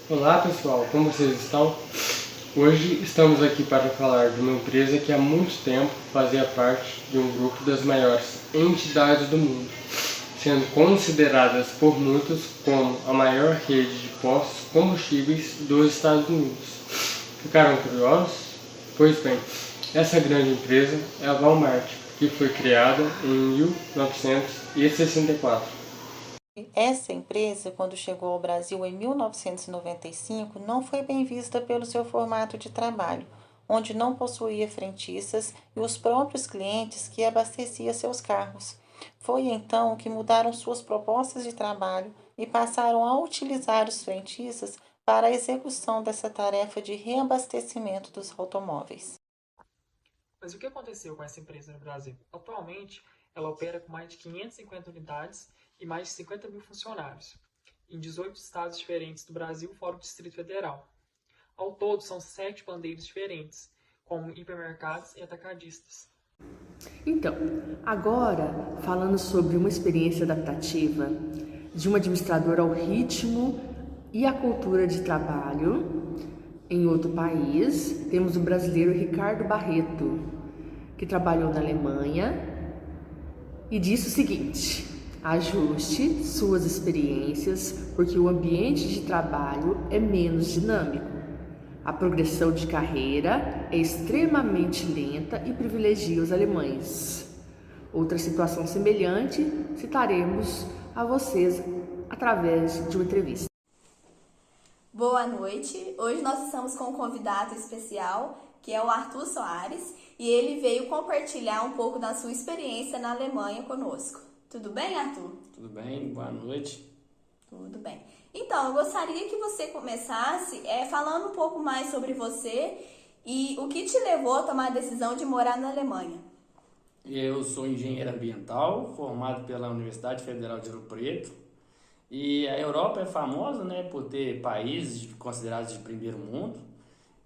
Olá pessoal, como vocês estão? Hoje estamos aqui para falar de uma empresa que há muito tempo fazia parte de um grupo das maiores entidades do mundo, sendo consideradas por muitos como a maior rede de postos de combustíveis dos Estados Unidos. Ficaram curiosos? Pois bem, essa grande empresa é a Walmart, que foi criada em 1964. Essa empresa, quando chegou ao Brasil em 1995, não foi bem vista pelo seu formato de trabalho, onde não possuía frentistas e os próprios clientes que abasteciam seus carros. Foi então que mudaram suas propostas de trabalho e passaram a utilizar os frentistas para a execução dessa tarefa de reabastecimento dos automóveis. Mas o que aconteceu com essa empresa no Brasil? Atualmente, ela opera com mais de 550 unidades e mais de 50 mil funcionários, em 18 estados diferentes do Brasil, fora o Distrito Federal. Ao todo, são 7 bandeiras diferentes, como hipermercados e atacadistas. Então, agora falando sobre uma experiência adaptativa de um administrador ao ritmo e à cultura de trabalho em outro país, temos o brasileiro Ricardo Barreto, que trabalhou na Alemanha e disse o seguinte: ajuste suas experiências porque o ambiente de trabalho é menos dinâmico. A progressão de carreira é extremamente lenta e privilegia os alemães. Outra situação semelhante citaremos a vocês através de uma entrevista. Boa noite, hoje nós estamos com um convidado especial, que é o Arthur Soares, e ele veio compartilhar um pouco da sua experiência na Alemanha conosco. Tudo bem, Arthur? Tudo bem, boa noite. Tudo bem. Então, eu gostaria que você começasse falando um pouco mais sobre você e o que te levou a tomar a decisão de morar na Alemanha. Eu sou engenheiro ambiental, formado pela Universidade Federal de Ouro Preto. E a Europa é famosa, né, por ter países considerados de primeiro mundo.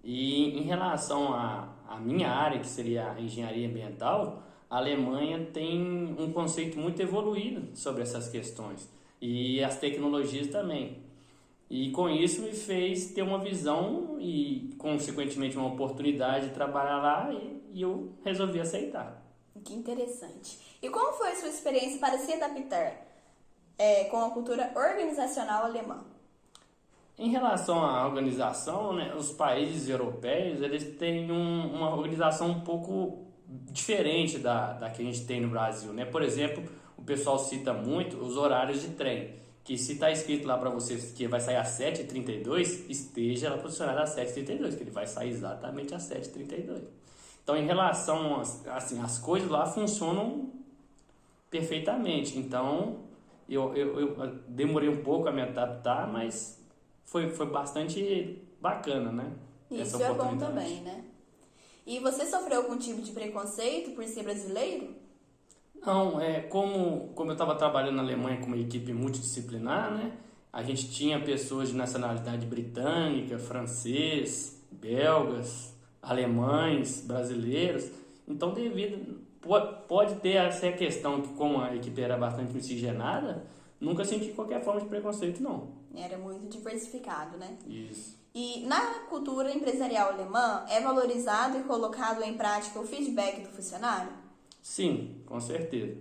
E em relação à minha área, que seria a engenharia ambiental, a Alemanha tem um conceito muito evoluído sobre essas questões. E as tecnologias também. E com isso me fez ter uma visão e, consequentemente, uma oportunidade de trabalhar lá e eu resolvi aceitar. Que interessante. E como foi a sua experiência para se adaptar com a cultura organizacional alemã? Em relação à organização, né, os países europeus eles têm uma organização um pouco diferente da que a gente tem no Brasil, né? Por exemplo, o pessoal cita muito os horários de trem, que se está escrito lá para você que vai sair às 7h32, esteja lá posicionado às 7h32, que ele vai sair exatamente às 7h32. Então, em relação assim, as coisas lá funcionam perfeitamente. Então, eu demorei um pouco a me adaptar, mas foi bastante bacana, né? Isso é bom também, né? E você sofreu algum tipo de preconceito por ser brasileiro? Não, como eu estava trabalhando na Alemanha com uma equipe multidisciplinar, né? A gente tinha pessoas de nacionalidade britânica, francês, belgas, alemães, brasileiros. Então, pode ter essa questão que, como a equipe era bastante miscigenada, nunca senti qualquer forma de preconceito, não. Era muito diversificado, né? Isso. E na cultura empresarial alemã, é valorizado e colocado em prática o feedback do funcionário? Sim, com certeza.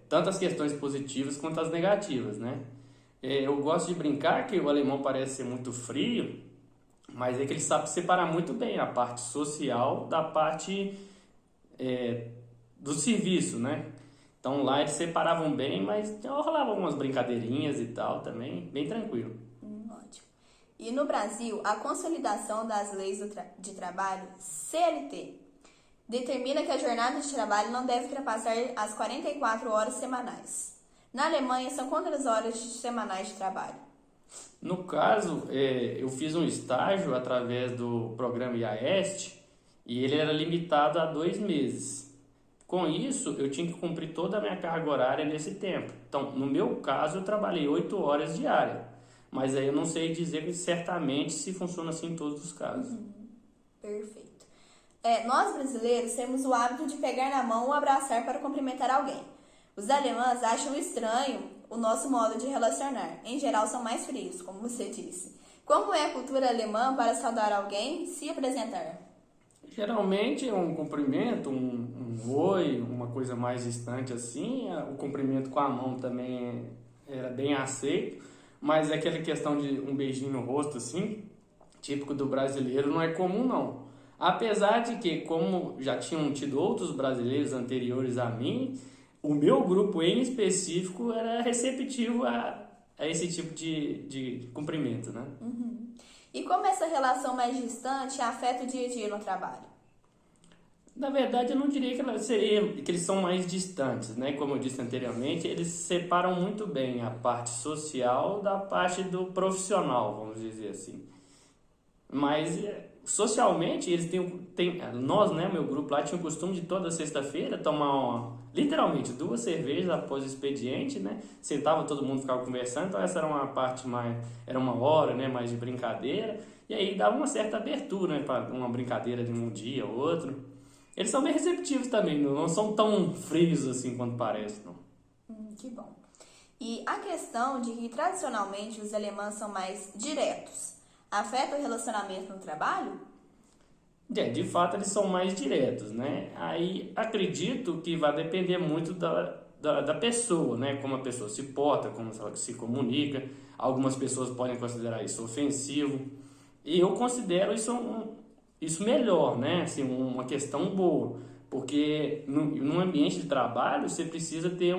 Tanto as questões positivas quanto as negativas, né? Eu gosto de brincar que o alemão parece ser muito frio, mas é que ele sabe separar muito bem a parte social da parte do serviço, né? Então lá eles separavam bem, mas rolavam algumas brincadeirinhas e tal também, bem tranquilo. Ótimo. E no Brasil, a consolidação das leis de trabalho, CLT, determina que a jornada de trabalho não deve ultrapassar as 44 horas semanais. Na Alemanha, são quantas horas semanais de trabalho? No caso, eu fiz um estágio através do programa IAEST e ele era limitado a 2 meses. Com isso, eu tinha que cumprir toda a minha carga horária nesse tempo. Então, no meu caso, eu trabalhei 8 horas diárias. Mas aí eu não sei dizer certamente se funciona assim em todos os casos. Perfeito. Nós brasileiros temos o hábito de pegar na mão ou abraçar para cumprimentar alguém. Os alemães acham estranho o nosso modo de relacionar. Em geral, são mais frios, como você disse. Como é a cultura alemã para saudar alguém, se apresentar? Geralmente é um cumprimento, um oi, uma coisa mais distante assim. O cumprimento com a mão também era bem aceito, mas aquela questão de um beijinho no rosto assim, típico do brasileiro, não é comum não. Apesar de que, como já tinham tido outros brasileiros anteriores a mim, o meu grupo em específico era receptivo a esse tipo de cumprimento, né? Uhum. E como essa relação mais distante afeta o dia a dia no trabalho? Na verdade, eu não diria que eles são mais distantes, né? Como eu disse anteriormente, eles separam muito bem a parte social da parte do profissional, vamos dizer assim. Mas socialmente, eles nós, né, meu grupo lá, tinha o costume de toda sexta-feira tomar literalmente 2 cervejas após o expediente, né? Sentava todo mundo, ficava conversando, então essa era uma parte mais, era uma hora, né, mais de brincadeira, e aí dava uma certa abertura, né, para uma brincadeira de um dia ou outro. Eles são bem receptivos também, não são tão frios assim quanto parece, não. Que bom. E a questão de que tradicionalmente os alemães são mais diretos, afeta o relacionamento no trabalho? De fato, eles são mais diretos, né? Aí acredito que vai depender muito da pessoa, né? Como a pessoa se porta, como ela se comunica. Algumas pessoas podem considerar isso ofensivo. E eu considero isso melhor, né? Assim, uma questão boa. Porque num ambiente de trabalho, você precisa ter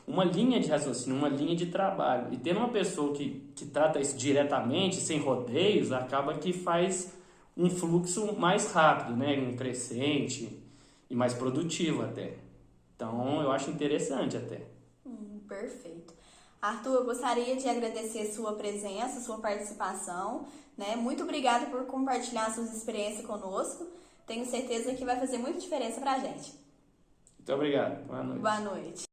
uma linha de raciocínio, uma linha de trabalho. E tendo uma pessoa que trata isso diretamente, sem rodeios, acaba que faz um fluxo mais rápido, né? Um crescente e mais produtivo até. Então, eu acho interessante até. Perfeito. Arthur, eu gostaria de agradecer sua presença, sua participação, né? Muito obrigada por compartilhar suas experiências conosco. Tenho certeza que vai fazer muita diferença pra gente. Muito obrigado. Boa noite. Boa noite.